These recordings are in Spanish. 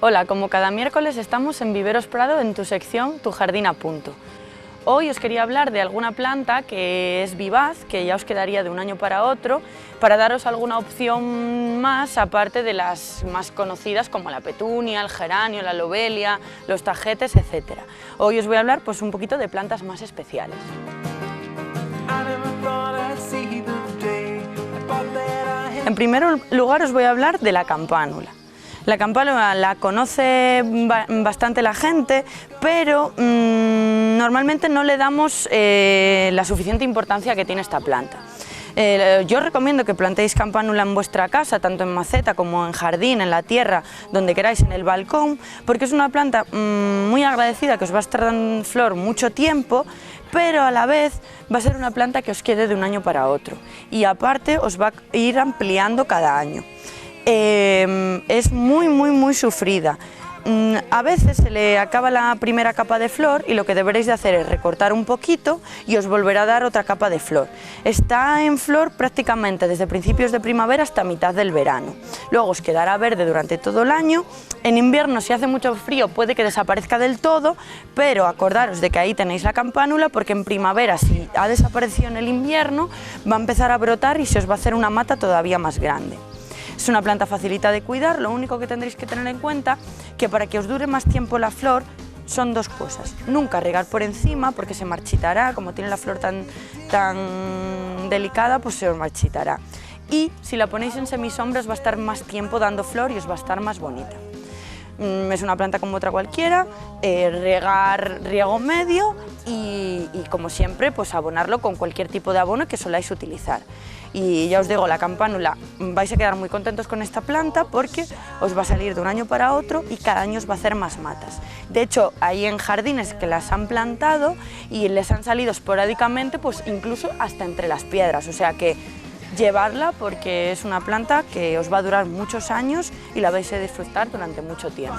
Hola, como cada miércoles estamos en Viveros Prado en tu sección Tu Jardín a Punto. Hoy os quería hablar de alguna planta que es vivaz, que ya os quedaría de un año para otro, para daros alguna opción más, aparte de las más conocidas como la petunia, el geranio, la lobelia, los tagetes, etc. Hoy os voy a hablar pues, un poquito de plantas más especiales. En primer lugar os voy a hablar de la campánula. La campánula la conoce bastante la gente, pero normalmente no le damos la suficiente importancia que tiene esta planta. Yo os recomiendo que plantéis campánula en vuestra casa, tanto en maceta como en jardín, en la tierra, donde queráis, en el balcón, porque es una planta muy agradecida, que os va a estar dando flor mucho tiempo, pero a la vez va a ser una planta que os quede de un año para otro y aparte os va a ir ampliando cada año. Es muy sufrida. A veces se le acaba la primera capa de flor y lo que deberéis de hacer es recortar un poquito y os volverá a dar otra capa de flor. Está en flor prácticamente desde principios de primavera hasta mitad del verano. Luego os quedará verde durante todo el año. En invierno, si hace mucho frío, puede que desaparezca del todo, pero acordaros de que ahí tenéis la campánula, porque en primavera, si ha desaparecido en el invierno, va a empezar a brotar y se os va a hacer una mata todavía más grande. Es una planta facilita de cuidar, lo único que tendréis que tener en cuenta que para que os dure más tiempo la flor son dos cosas. Nunca regar por encima porque se marchitará, como tiene la flor tan delicada, pues se os marchitará. Y si la ponéis en semisombra os va a estar más tiempo dando flor y os va a estar más bonita. Es una planta como otra cualquiera, regar riego medio y como siempre pues abonarlo con cualquier tipo de abono que soláis utilizar. Y ya os digo, la campánula, vais a quedar muy contentos con esta planta porque os va a salir de un año para otro y cada año os va a hacer más matas. De hecho, hay en jardines que las han plantado y les han salido esporádicamente, pues incluso hasta entre las piedras, o sea que llevarla porque es una planta que os va a durar muchos años y la vais a disfrutar durante mucho tiempo.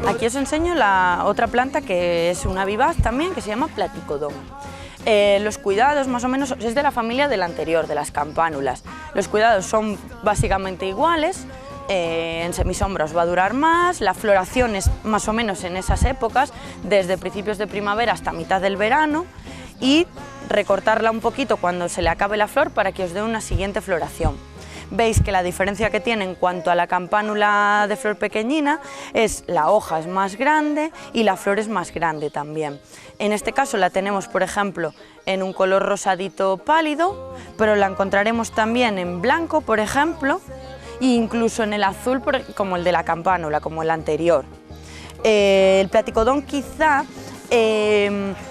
Aquí os enseño la otra planta que es una vivaz también, que se llama Platicodón. Los cuidados más o menos es de la familia del anterior, de las campánulas. Los cuidados son básicamente iguales, en semisombra os va a durar más, la floración es más o menos en esas épocas, desde principios de primavera hasta mitad del verano, y recortarla un poquito cuando se le acabe la flor para que os dé una siguiente floración. Veis que la diferencia que tiene en cuanto a la campánula de flor pequeñina es la hoja es más grande y la flor es más grande también. En este caso la tenemos, por ejemplo, en un color rosadito pálido, pero la encontraremos también en blanco, por ejemplo, e incluso en el azul como el de la campánula, como el anterior. El platicodón quizá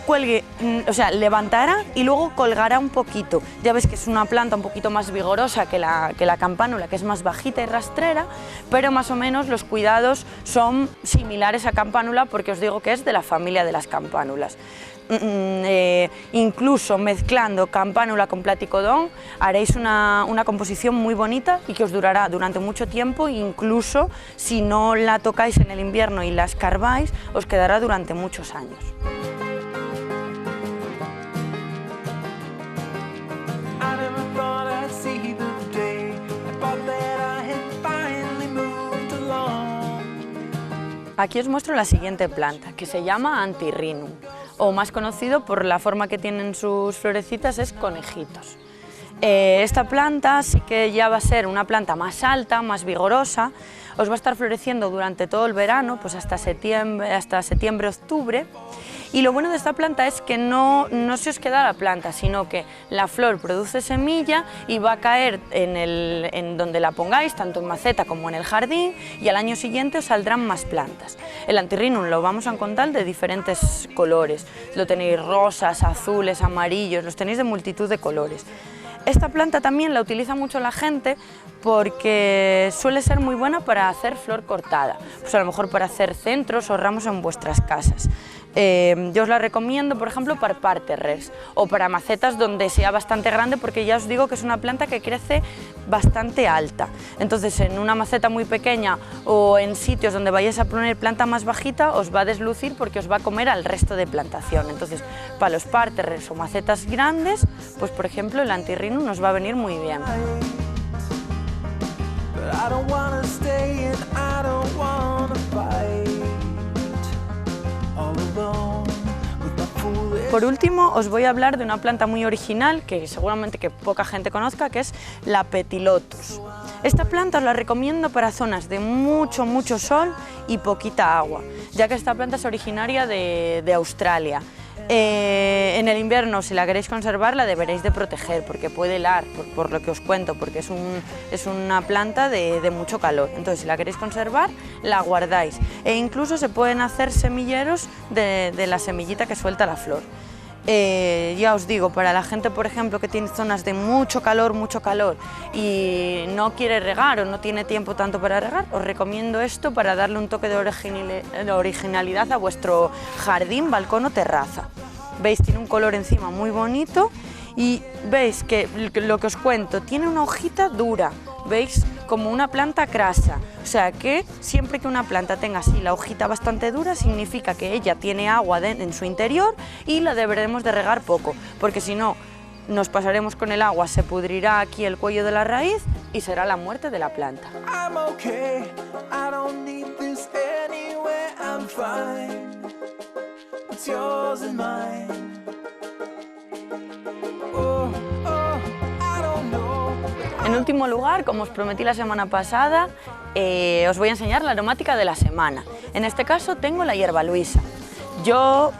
cuelgue, o sea, levantará y luego colgará un poquito. Ya ves que es una planta un poquito más vigorosa que la campánula, que es más bajita y rastrera, pero más o menos los cuidados son similares a campánula porque os digo que es de la familia de las campánulas. Incluso mezclando campánula con platicodón haréis una composición muy bonita y que os durará durante mucho tiempo, incluso si no la tocáis en el invierno y la escarbáis, os quedará durante muchos años. Aquí os muestro la siguiente planta, que se llama Antirrhinum, o más conocido por la forma que tienen sus florecitas es conejitos. Esta planta sí que ya va a ser una planta más alta, más vigorosa, os va a estar floreciendo durante todo el verano, pues hasta septiembre, octubre. Y lo bueno de esta planta es que no se os queda la planta, sino que la flor produce semilla y va a caer en donde la pongáis, tanto en maceta como en el jardín, y al año siguiente os saldrán más plantas. El Antirrhinum lo vamos a encontrar de diferentes colores, lo tenéis rosas, azules, amarillos, los tenéis de multitud de colores. Esta planta también la utiliza mucho la gente porque suele ser muy buena para hacer flor cortada, pues a lo mejor para hacer centros o ramos en vuestras casas. Yo os la recomiendo, por ejemplo, para parterres o para macetas donde sea bastante grande, porque ya os digo que es una planta que crece bastante alta. Entonces, en una maceta muy pequeña o en sitios donde vayáis a poner planta más bajita, os va a deslucir porque os va a comer al resto de plantación. Entonces, para los parterres o macetas grandes, pues por ejemplo, el Antirrhinum nos va a venir muy bien. Por último, os voy a hablar de una planta muy original que seguramente que poca gente conozca, que es la Petilotus. Esta planta os la recomiendo para zonas de mucho sol y poquita agua, ya que esta planta es originaria de Australia. En el invierno, si la queréis conservar, la deberéis de proteger porque puede helar, por lo que os cuento, porque es una planta de mucho calor. Entonces, si la queréis conservar, la guardáis e incluso se pueden hacer semilleros de la semillita que suelta la flor. Ya os digo, para la gente, por ejemplo, que tiene zonas de mucho calor y no quiere regar o no tiene tiempo tanto para regar, os recomiendo esto para darle un toque de originalidad a vuestro jardín, balcón o terraza. Veis, tiene un color encima muy bonito y veis que lo que os cuento, tiene una hojita dura, veis, como una planta crasa. O sea que siempre que una planta tenga así la hojita bastante dura, significa que ella tiene agua en su interior y la deberemos de regar poco, porque si no, nos pasaremos con el agua, se pudrirá aquí el cuello de la raíz y será la muerte de la planta. En último lugar, como os prometí la semana pasada, os voy a enseñar la aromática de la semana. En este caso tengo la hierba luisa. Yo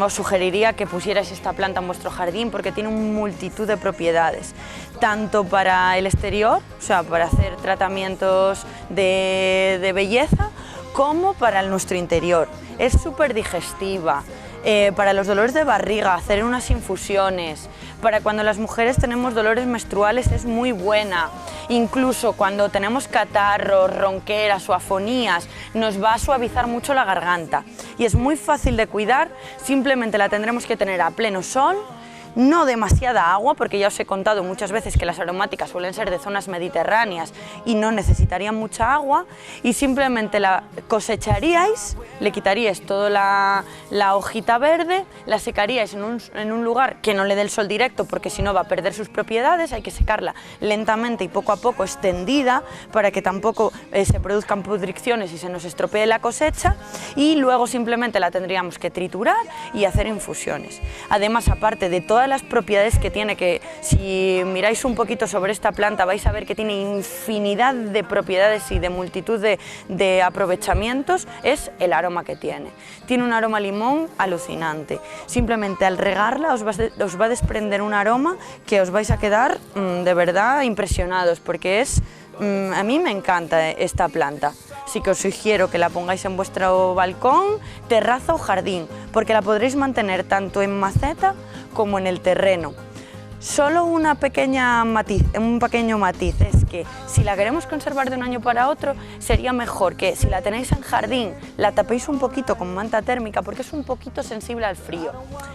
os sugeriría que pusierais esta planta en vuestro jardín porque tiene una multitud de propiedades, tanto para el exterior, o sea, para hacer tratamientos de belleza, como para nuestro interior. Es súper digestiva. Para los dolores de barriga, hacer unas infusiones, para cuando las mujeres tenemos dolores menstruales es muy buena, incluso cuando tenemos catarros, ronqueras o afonías, nos va a suavizar mucho la garganta y es muy fácil de cuidar, simplemente la tendremos que tener a pleno sol, no demasiada agua, porque ya os he contado muchas veces que las aromáticas suelen ser de zonas mediterráneas y no necesitarían mucha agua, y simplemente la cosecharíais, le quitaríais toda la hojita verde, la secaríais en un lugar que no le dé el sol directo, porque si no va a perder sus propiedades, hay que secarla lentamente y poco a poco extendida para que tampoco se produzcan pudricciones y se nos estropee la cosecha, y luego simplemente la tendríamos que triturar y hacer infusiones. Además, aparte de todas las propiedades que tiene, que si miráis un poquito sobre esta planta vais a ver que tiene infinidad de propiedades y de multitud de aprovechamientos, es el aroma que tiene. Tiene un aroma a limón alucinante. Simplemente al regarla os va a desprender un aroma que os vais a quedar de verdad impresionados, porque a mí me encanta esta planta. Así que os sugiero que la pongáis en vuestro balcón, terraza o jardín, porque la podréis mantener tanto en maceta como en el terreno. Solo un pequeño matiz es que si la queremos conservar de un año para otro, sería mejor que si la tenéis en jardín, la tapéis un poquito con manta térmica, porque es un poquito sensible al frío.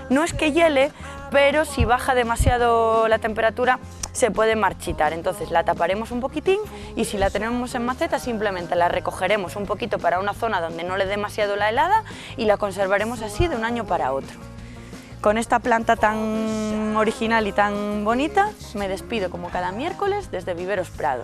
No es que hiele, pero si baja demasiado la temperatura se puede marchitar, entonces la taparemos un poquitín, y si la tenemos en maceta simplemente la recogeremos un poquito para una zona donde no le dé demasiado la helada y la conservaremos así de un año para otro. Con esta planta tan original y tan bonita, me despido como cada miércoles desde Viveros Prado.